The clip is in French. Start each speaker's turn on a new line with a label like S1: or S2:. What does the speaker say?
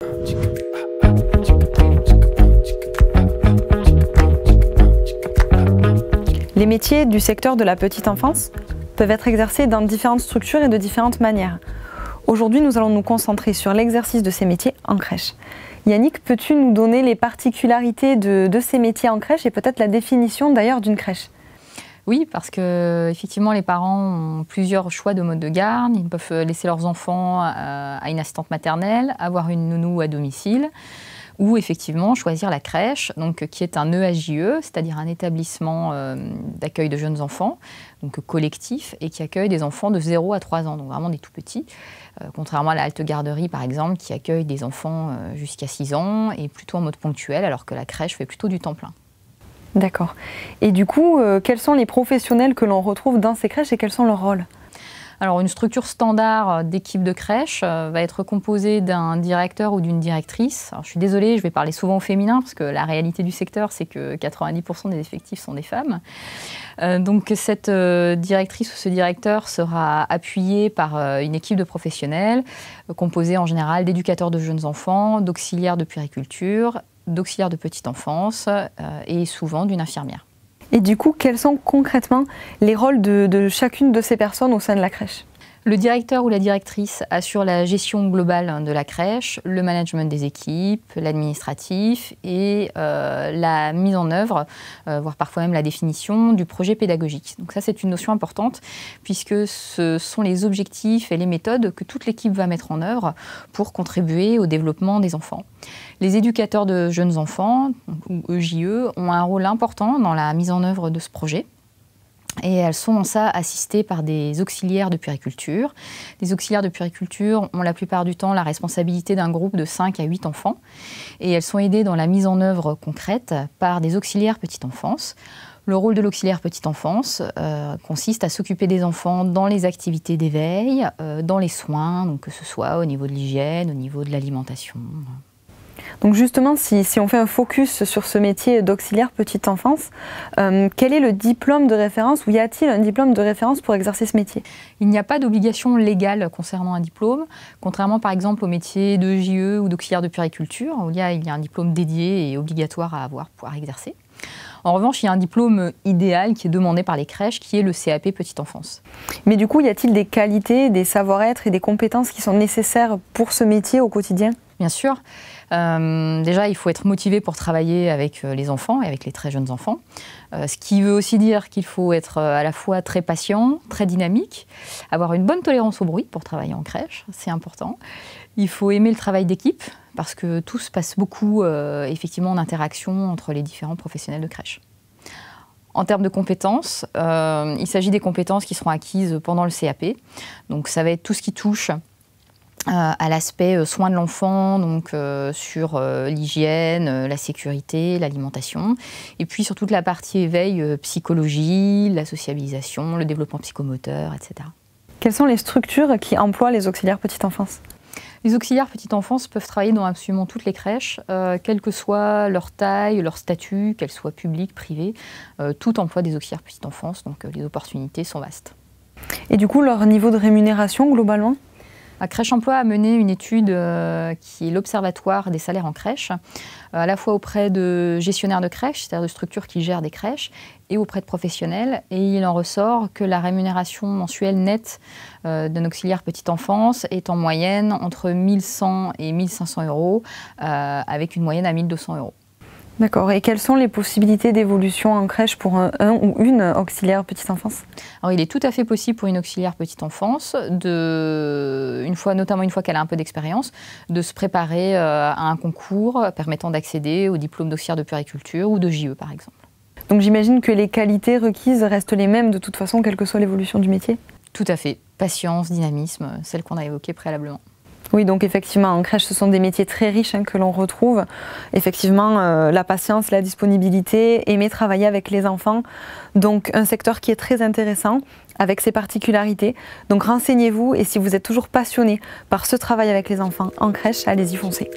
S1: Les métiers du secteur de la petite enfance peuvent être exercés dans différentes structures et de différentes manières. Aujourd'hui, nous allons nous concentrer sur l'exercice de ces métiers en crèche. Yannick, peux-tu nous donner les particularités de ces métiers en crèche et peut-être la définition d'ailleurs d'une crèche?
S2: Oui, parce que effectivement, les parents ont plusieurs choix de mode de garde. Ils peuvent laisser leurs enfants à une assistante maternelle, avoir une nounou à domicile, ou effectivement choisir la crèche, donc, qui est un EAJE, c'est-à-dire un établissement d'accueil de jeunes enfants, donc collectif, et qui accueille des enfants de 0 à 3 ans, donc vraiment des tout petits, contrairement à la halte garderie par exemple, qui accueille des enfants jusqu'à 6 ans, et plutôt en mode ponctuel, alors que la crèche fait plutôt du temps plein.
S1: D'accord. Et du coup, quels sont les professionnels que l'on retrouve dans ces crèches et quels sont leurs rôles ?
S2: Alors, une structure standard d'équipe de crèche va être composée d'un directeur ou d'une directrice. Alors, je suis désolée, je vais parler souvent au féminin parce que la réalité du secteur, c'est que 90% des effectifs sont des femmes. Donc, cette directrice ou ce directeur sera appuyé par une équipe de professionnels composée en général d'éducateurs de jeunes enfants, d'auxiliaires de puériculture, d'auxiliaires de petite enfance et souvent d'une infirmière.
S1: Et du coup, quels sont concrètement les rôles de chacune de ces personnes au sein de la crèche ?
S2: Le directeur ou la directrice assure la gestion globale de la crèche, le management des équipes, l'administratif et la mise en œuvre, voire parfois même la définition du projet pédagogique. Donc ça, c'est une notion importante puisque ce sont les objectifs et les méthodes que toute l'équipe va mettre en œuvre pour contribuer au développement des enfants. Les éducateurs de jeunes enfants, ou EJE, ont un rôle important dans la mise en œuvre de ce projet. Et elles sont en ça assistées par des auxiliaires de puériculture. Les auxiliaires de puériculture ont la plupart du temps la responsabilité d'un groupe de 5 à 8 enfants. Et elles sont aidées dans la mise en œuvre concrète par des auxiliaires petite enfance. Le rôle de l'auxiliaire petite enfance consiste à s'occuper des enfants dans les activités d'éveil, dans les soins, donc que ce soit au niveau de l'hygiène, au niveau de l'alimentation.
S1: Donc justement, si on fait un focus sur ce métier d'auxiliaire petite enfance, quel est le diplôme de référence ou y a-t-il un diplôme de référence pour exercer ce métier?
S2: Il n'y a pas d'obligation légale concernant un diplôme, contrairement par exemple au métier de JE ou d'auxiliaire de puériculture, où il y a un diplôme dédié et obligatoire à avoir pour pouvoir exercer. En revanche, il y a un diplôme idéal qui est demandé par les crèches, qui est le CAP petite enfance.
S1: Mais du coup, y a-t-il des qualités, des savoir-être et des compétences qui sont nécessaires pour ce métier au quotidien?
S2: Bien sûr. Déjà, il faut être motivé pour travailler avec les enfants et avec les très jeunes enfants. Ce qui veut aussi dire qu'il faut être à la fois très patient, très dynamique, avoir une bonne tolérance au bruit pour travailler en crèche, c'est important. Il faut aimer le travail d'équipe parce que tout se passe beaucoup effectivement en interaction entre les différents professionnels de crèche. En termes de compétences, il s'agit des compétences qui seront acquises pendant le CAP. Donc ça va être tout ce qui touche à l'aspect soins de l'enfant, donc sur l'hygiène, la sécurité, l'alimentation, et puis sur toute la partie éveil, psychologie, la sociabilisation, le développement psychomoteur, etc.
S1: Quelles sont les structures qui emploient les auxiliaires petite enfance?
S2: Les auxiliaires petite enfance peuvent travailler dans absolument toutes les crèches, quelle que soit leur taille, leur statut, qu'elles soient publiques, privées, tout emploi des auxiliaires petite enfance, donc les opportunités sont vastes.
S1: Et du coup, leur niveau de rémunération globalement?
S2: La Crèche Emploi a mené une étude qui est l'Observatoire des salaires en crèche, à la fois auprès de gestionnaires de crèches, c'est-à-dire de structures qui gèrent des crèches, et auprès de professionnels. Et il en ressort que la rémunération mensuelle nette d'un auxiliaire petite enfance est en moyenne entre 1 100 et 1 500 euros, avec une moyenne à 1 200 euros.
S1: D'accord. Et quelles sont les possibilités d'évolution en crèche pour un ou une auxiliaire petite enfance?
S2: Alors, il est tout à fait possible pour une auxiliaire petite enfance, notamment une fois qu'elle a un peu d'expérience, de se préparer à un concours permettant d'accéder au diplôme d'auxiliaire de puériculture ou de JE par exemple.
S1: Donc j'imagine que les qualités requises restent les mêmes de toute façon, quelle que soit l'évolution du métier?
S2: Tout à fait. Patience, dynamisme, celles qu'on a évoquées préalablement.
S1: Oui, donc effectivement, en crèche, ce sont des métiers très riches que l'on retrouve. Effectivement, la patience, la disponibilité, aimer travailler avec les enfants. Donc un secteur qui est très intéressant, avec ses particularités. Donc renseignez-vous et si vous êtes toujours passionné par ce travail avec les enfants en crèche, allez-y, foncez.